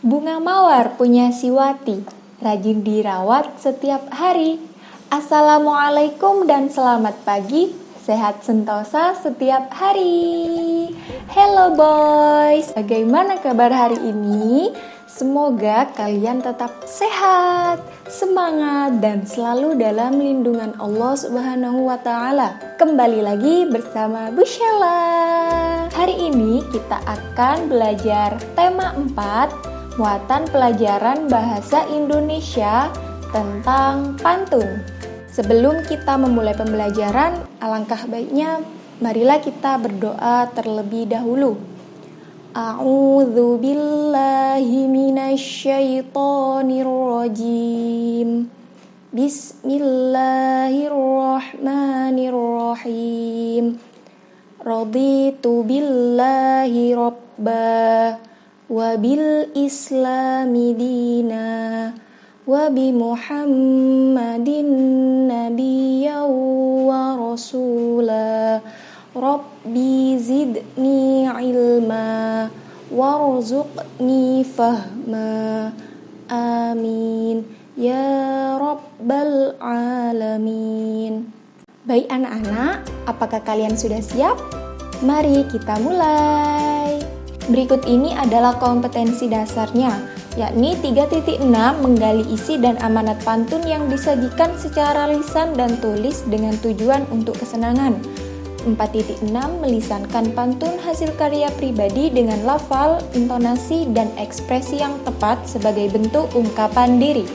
Bunga mawar punya si Wati, rajin dirawat setiap hari. Assalamualaikum dan selamat pagi, sehat sentosa setiap hari. Hello boys, bagaimana kabar hari ini? Semoga kalian tetap sehat, semangat, dan selalu dalam lindungan Allah Subhanahu wa Ta'ala. Kembali lagi bersama Bu Sheila. Hari ini kita akan belajar tema 4, muatan pelajaran bahasa Indonesia tentang pantun. Sebelum kita memulai pembelajaran, alangkah baiknya marilah kita berdoa terlebih dahulu. A'udzu billahi minasyaitonir rajim. Bismillahirrahmanirrahim. Raditu billahi rabba wa bil islami dina wa bi Muhammadin nabiyyan wa rasula. Rabbi zidni ilma warzuqni fahma. Amin ya rabbal alamin. Baik anak-anak, apakah kalian sudah siap? Mari kita mulai. Berikut ini adalah kompetensi dasarnya, yakni 3.6 menggali isi dan amanat pantun yang disajikan secara lisan dan tulis dengan tujuan untuk kesenangan. 4.6 melisankan pantun hasil karya pribadi dengan lafal, intonasi, dan ekspresi yang tepat sebagai bentuk ungkapan diri.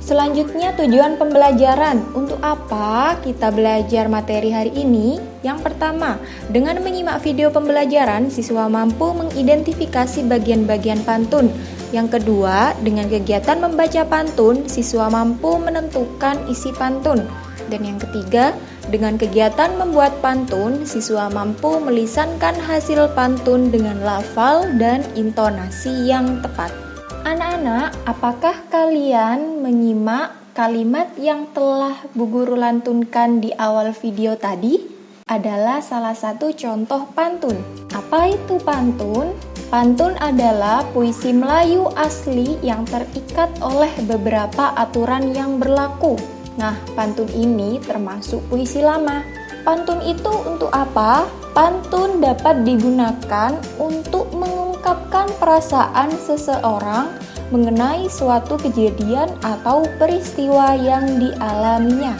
Selanjutnya tujuan pembelajaran. Untuk apa kita belajar materi hari ini? Yang pertama, dengan menyimak video pembelajaran, siswa mampu mengidentifikasi bagian-bagian pantun. Yang kedua, dengan kegiatan membaca pantun, siswa mampu menentukan isi pantun. Dan yang ketiga, dengan kegiatan membuat pantun, siswa mampu melisankan hasil pantun dengan lafal dan intonasi yang tepat. Anak-anak, apakah kalian menyimak kalimat yang telah Bu Guru lantunkan di awal video tadi? Adalah salah satu contoh pantun. Apa itu pantun? Pantun adalah puisi Melayu asli yang terikat oleh beberapa aturan yang berlaku. Nah, pantun ini termasuk puisi lama. Pantun itu untuk apa? Pantun dapat digunakan untuk mengungkapkan perasaan seseorang mengenai suatu kejadian atau peristiwa yang dialaminya.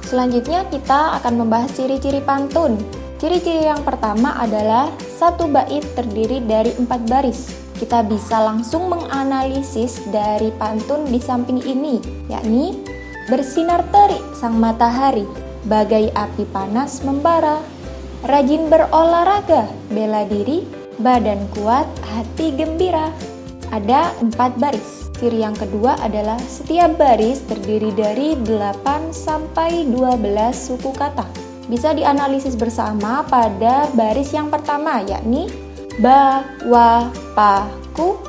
Selanjutnya kita akan membahas ciri-ciri pantun. Ciri-ciri yang pertama adalah satu bait terdiri dari 4 baris. Kita bisa langsung menganalisis dari pantun di samping ini, yakni bersinar terik sang matahari, bagai api panas membara. Rajin berolahraga, bela diri, badan kuat, hati gembira. Ada 4 baris. Ciri yang kedua adalah setiap baris terdiri dari 8 sampai 12 suku kata. Bisa dianalisis bersama pada baris yang pertama, yakni ba, wa, pa, ku,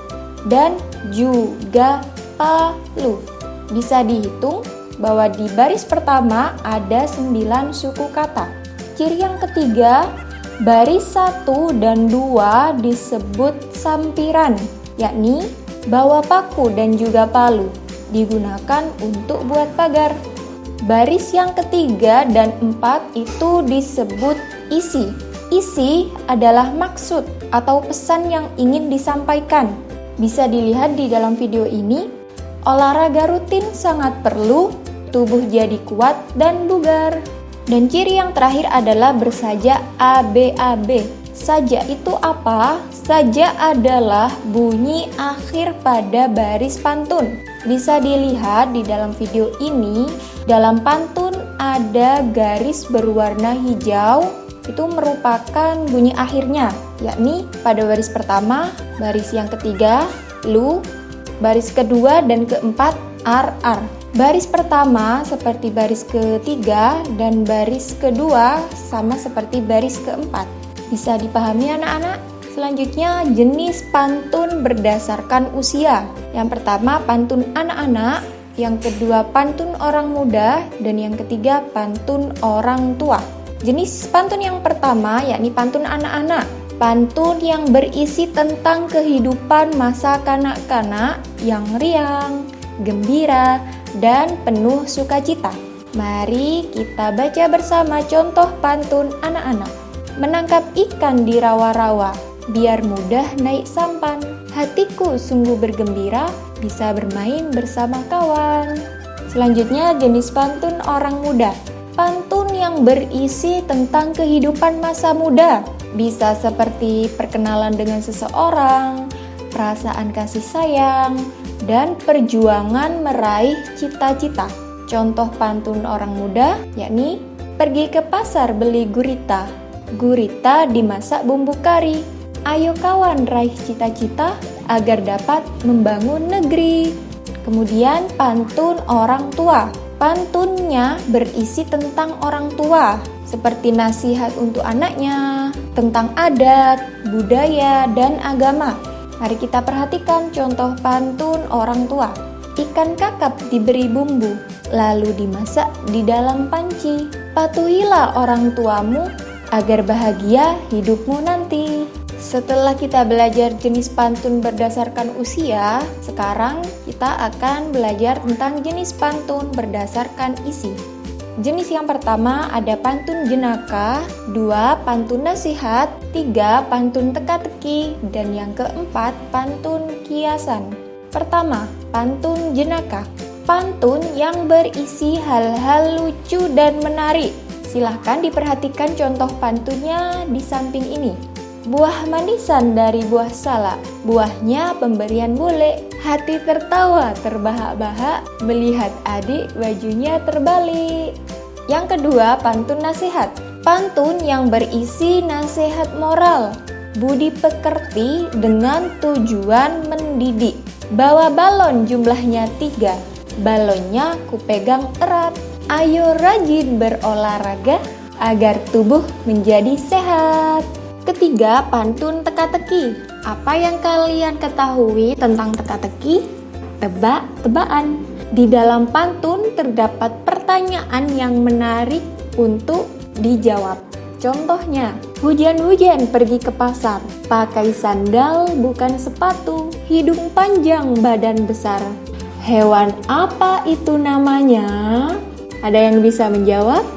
dan juga palu. Bisa dihitung bahwa di baris pertama ada 9 suku kata. Ciri yang ketiga, baris 1 dan 2 disebut sampiran, yakni bawa paku dan juga palu, digunakan untuk buat pagar. Baris yang ketiga dan 4 itu disebut isi. Isi adalah maksud atau pesan yang ingin disampaikan. Bisa dilihat di dalam video ini. Olahraga rutin sangat perlu, tubuh jadi kuat dan bugar. Dan ciri yang terakhir adalah bersaja ABAB. Saja itu apa? Saja adalah bunyi akhir pada baris pantun. Bisa dilihat di dalam video ini, dalam pantun ada garis berwarna hijau, itu merupakan bunyi akhirnya, yakni pada baris pertama, baris yang ketiga, lu, baris kedua dan keempat, ar. Baris pertama seperti baris ketiga dan baris kedua sama seperti baris keempat. Bisa dipahami anak-anak? Selanjutnya jenis pantun berdasarkan usia. Yang pertama pantun anak-anak, yang kedua pantun orang muda, dan yang ketiga pantun orang tua. Jenis pantun yang pertama yakni pantun anak-anak. Pantun yang berisi tentang kehidupan masa kanak-kanak yang riang, gembira, dan penuh sukacita. Mari kita baca bersama contoh pantun anak-anak. Menangkap ikan di rawa-rawa, biar mudah naik sampan. Hatiku sungguh bergembira, bisa bermain bersama kawan. Selanjutnya jenis pantun orang muda. Pantun yang berisi tentang kehidupan masa muda. Bisa seperti perkenalan dengan seseorang, perasaan kasih sayang, dan perjuangan meraih cita-cita. Contoh pantun orang muda yakni pergi ke pasar beli gurita. Gurita dimasak bumbu kari. Ayo kawan raih cita-cita agar dapat membangun negeri. Kemudian pantun orang tua. Pantunnya berisi tentang orang tua, seperti nasihat untuk anaknya, tentang adat, budaya, dan agama. Mari kita perhatikan contoh pantun orang tua. Ikan kakap diberi bumbu, lalu dimasak di dalam panci. Patuhilah orang tuamu agar bahagia hidupmu nanti. Setelah kita belajar jenis pantun berdasarkan usia, sekarang kita akan belajar tentang jenis pantun berdasarkan isi. Jenis yang pertama ada pantun jenaka, 2 pantun nasihat, 3 pantun teka-teki, dan yang keempat pantun kiasan. Pertama, pantun jenaka. Pantun yang berisi hal-hal lucu dan menarik. Silahkan diperhatikan contoh pantunnya di samping ini. Buah manisan dari buah salak, buahnya pemberian bule. Hati tertawa terbahak-bahak melihat adik bajunya terbalik. Yang kedua, pantun nasihat. Pantun yang berisi nasihat moral, budi pekerti dengan tujuan mendidik. Bawa balon jumlahnya 3, balonnya kupegang erat. Ayo rajin berolahraga agar tubuh menjadi sehat. Ketiga, pantun teka-teki. Apa yang kalian ketahui tentang teka-teki? Tebak-tebakan. Di dalam pantun terdapat pertanyaan yang menarik untuk dijawab. Contohnya, hujan-hujan pergi ke pasar, pakai sandal bukan sepatu, hidung panjang badan besar. Hewan apa itu namanya? Ada yang bisa menjawab?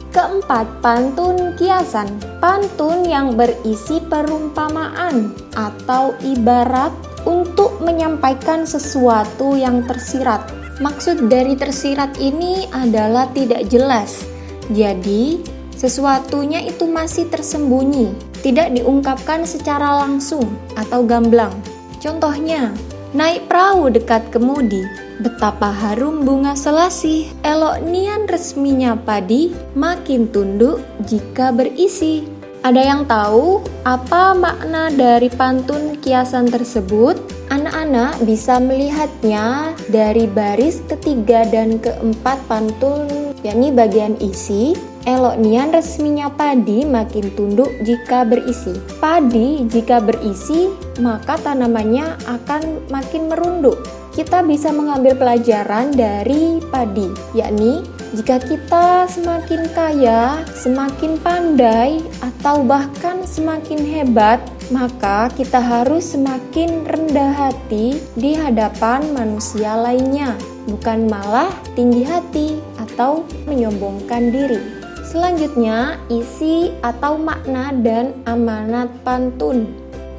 Keempat, pantun kiasan. Pantun yang berisi perumpamaan atau ibarat untuk menyampaikan sesuatu yang tersirat. Maksud dari tersirat ini adalah tidak jelas. Jadi, sesuatunya itu masih tersembunyi, tidak diungkapkan secara langsung atau gamblang. Contohnya, naik perahu dekat kemudi, betapa harum bunga selasih, elok nian resminya padi, makin tunduk jika berisi. Ada yang tahu apa makna dari pantun kiasan tersebut? Anak-anak bisa melihatnya dari baris ketiga dan keempat pantun, yakni bagian isi. Elok nian resminya padi, makin tunduk jika berisi. Padi jika berisi, maka tanamannya akan makin merunduk. Kita bisa mengambil pelajaran dari padi, yakni jika kita semakin kaya, semakin pandai, atau bahkan semakin hebat, maka kita harus semakin rendah hati di hadapan manusia lainnya, bukan malah tinggi hati atau menyombongkan diri. Selanjutnya, isi atau makna dan amanat pantun.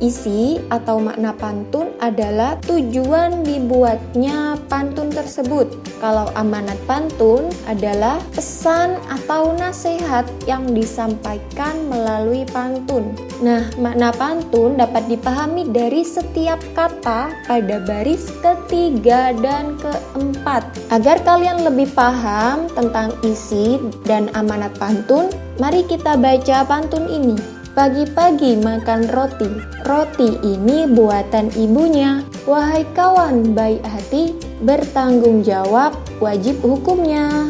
Isi atau makna pantun adalah tujuan dibuatnya pantun tersebut. Kalau amanat pantun adalah pesan atau nasihat yang disampaikan melalui pantun. Nah, makna pantun dapat dipahami dari setiap kata pada baris ketiga dan keempat. Agar kalian lebih paham tentang isi dan amanat pantun, mari kita baca pantun ini. Pagi-pagi makan roti, roti ini buatan ibunya. Wahai kawan baik hati, bertanggung jawab wajib hukumnya.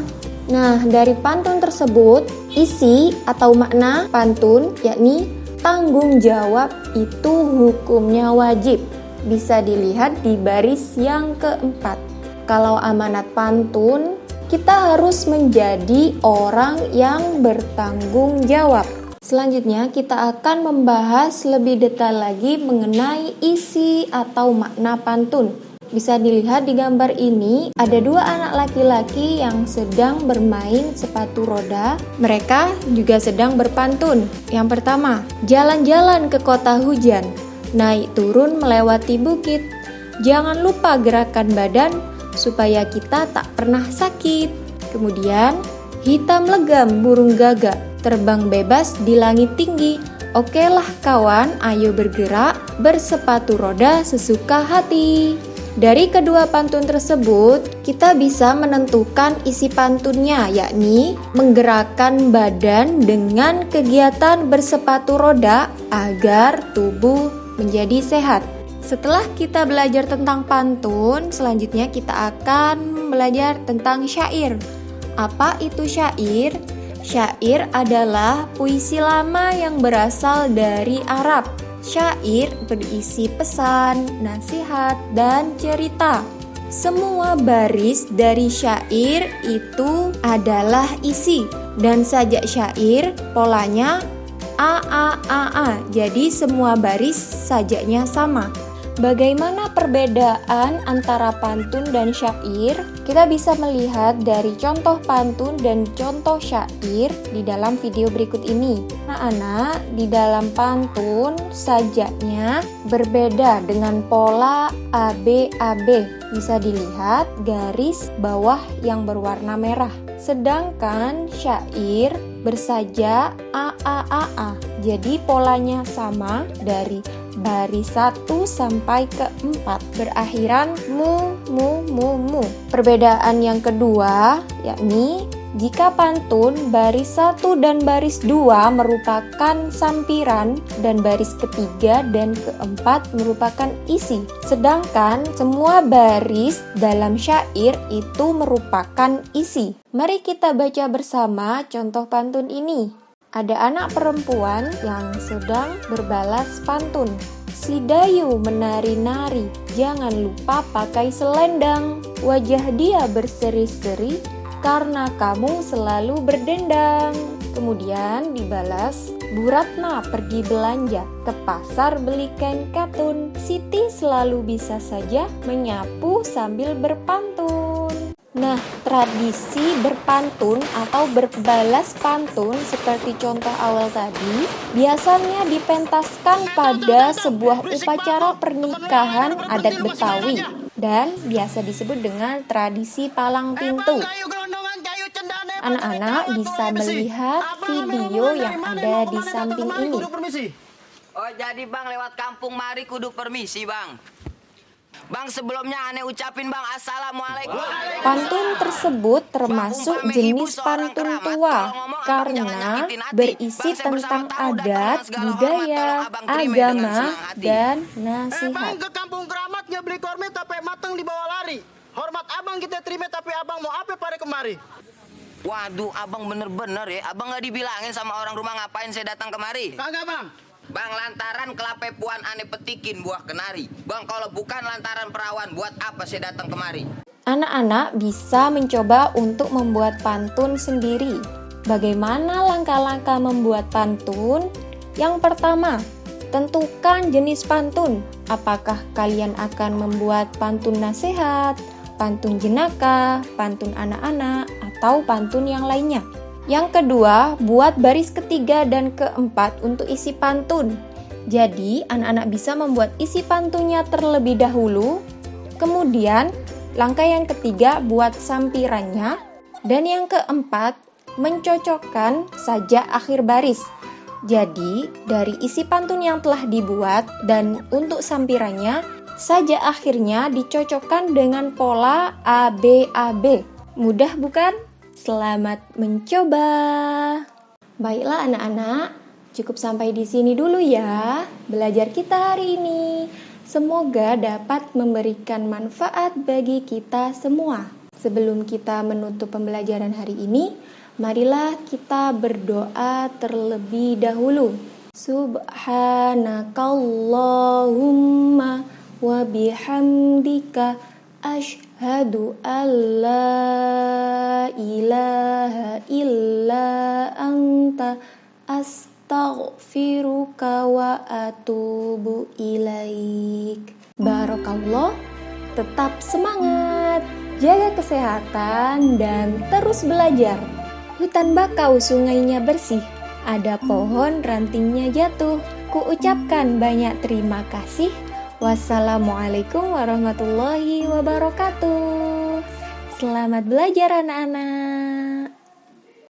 Nah, dari pantun tersebut, isi atau makna pantun yakni tanggung jawab itu hukumnya wajib. Bisa dilihat di baris yang keempat. Kalau amanat pantun, kita harus menjadi orang yang bertanggung jawab. Selanjutnya kita akan membahas lebih detail lagi mengenai isi atau makna pantun. Bisa dilihat di gambar ini, ada dua anak laki-laki yang sedang bermain sepatu roda. Mereka juga sedang berpantun. Yang pertama, jalan-jalan ke kota hujan, naik turun melewati bukit. Jangan lupa gerakan badan supaya kita tak pernah sakit. Kemudian, hitam legam burung gagak, terbang bebas di langit tinggi. Okelah kawan, ayo bergerak, bersepatu roda sesuka hati. Dari kedua pantun tersebut, kita bisa menentukan isi pantunnya, yakni menggerakkan badan dengan kegiatan bersepatu roda agar tubuh menjadi sehat. Setelah kita belajar tentang pantun, selanjutnya kita akan belajar tentang syair. Apa itu syair? Syair adalah puisi lama yang berasal dari Arab. Syair berisi pesan, nasihat, dan cerita. Semua baris dari syair itu adalah isi, dan sajak syair polanya A. Jadi semua baris sajaknya sama. Bagaimana perbedaan antara pantun dan syair? Kita bisa melihat dari contoh pantun dan contoh syair di dalam video berikut ini. Anak-anak, di dalam pantun sajaknya berbeda dengan pola ABAB. Bisa dilihat garis bawah yang berwarna merah. Sedangkan syair bersajak AAAA. Jadi polanya sama dari baris 1 sampai ke 4 berakhiran mu. Perbedaan yang kedua yakni jika pantun baris 1 dan baris 2 merupakan sampiran dan baris ketiga dan keempat merupakan isi. Sedangkan semua baris dalam syair itu merupakan isi. Mari kita baca bersama contoh pantun ini. Ada anak perempuan yang sedang berbalas pantun. Si Dayu menari-nari, jangan lupa pakai selendang. Wajah dia berseri-seri karena kamu selalu berdendang. Kemudian dibalas, Bu Ratna pergi belanja ke pasar beli kain katun. Siti selalu bisa saja menyapu sambil berpantun. Nah, tradisi berpantun atau berbalas pantun seperti contoh awal tadi biasanya dipentaskan pada sebuah upacara pernikahan adat Betawi dan biasa disebut dengan tradisi palang pintu. Anak-anak bisa melihat video yang ada di samping ini. Oh, jadi Bang lewat kampung mari kudu permisi, Bang. Bang, sebelumnya aneh ucapin Bang assalamualaikum. Pantun tersebut termasuk jenis pantun tua karena berisi tentang adat, budaya, agama, dan nasihat. Bang, ke kampung keramat nggak beli kormet tapi mateng dibawa lari. Hormat abang kita terima tapi abang mau apa pada kemari? Waduh, abang bener-bener ya. Abang nggak dibilangin sama orang rumah ngapain saya datang kemari? Kagak bang. Bang, lantaran kelapepuan aneh petikin buah kenari. Bang, kalau bukan lantaran perawan, buat apa saya datang kemari? Anak-anak bisa mencoba untuk membuat pantun sendiri. Bagaimana langkah-langkah membuat pantun? Yang pertama, tentukan jenis pantun. Apakah kalian akan membuat pantun nasihat, pantun jenaka, pantun anak-anak, atau pantun yang lainnya? Yang kedua, buat baris ketiga dan keempat untuk isi pantun. Jadi, anak-anak bisa membuat isi pantunnya terlebih dahulu. Kemudian, langkah yang ketiga buat sampirannya. Dan yang keempat, mencocokkan sajak akhir baris. Jadi, dari isi pantun yang telah dibuat dan untuk sampirannya, sajak akhirnya dicocokkan dengan pola ABAB. Mudah bukan? Selamat mencoba. Baiklah anak-anak, cukup sampai di sini dulu ya belajar kita hari ini. Semoga dapat memberikan manfaat bagi kita semua. Sebelum kita menutup pembelajaran hari ini, marilah kita berdoa terlebih dahulu. Subhanakallahumma wa bihamdika asyhadu an la ilaha illa anta astaghfiruka wa atubu ilaik. Barakallah, tetap semangat, jaga kesehatan, dan terus belajar. Hutan bakau sungainya bersih, ada pohon rantingnya jatuh. Kuucapkan banyak terima kasih. Wassalamualaikum warahmatullahi wabarakatuh. Selamat belajar anak-anak.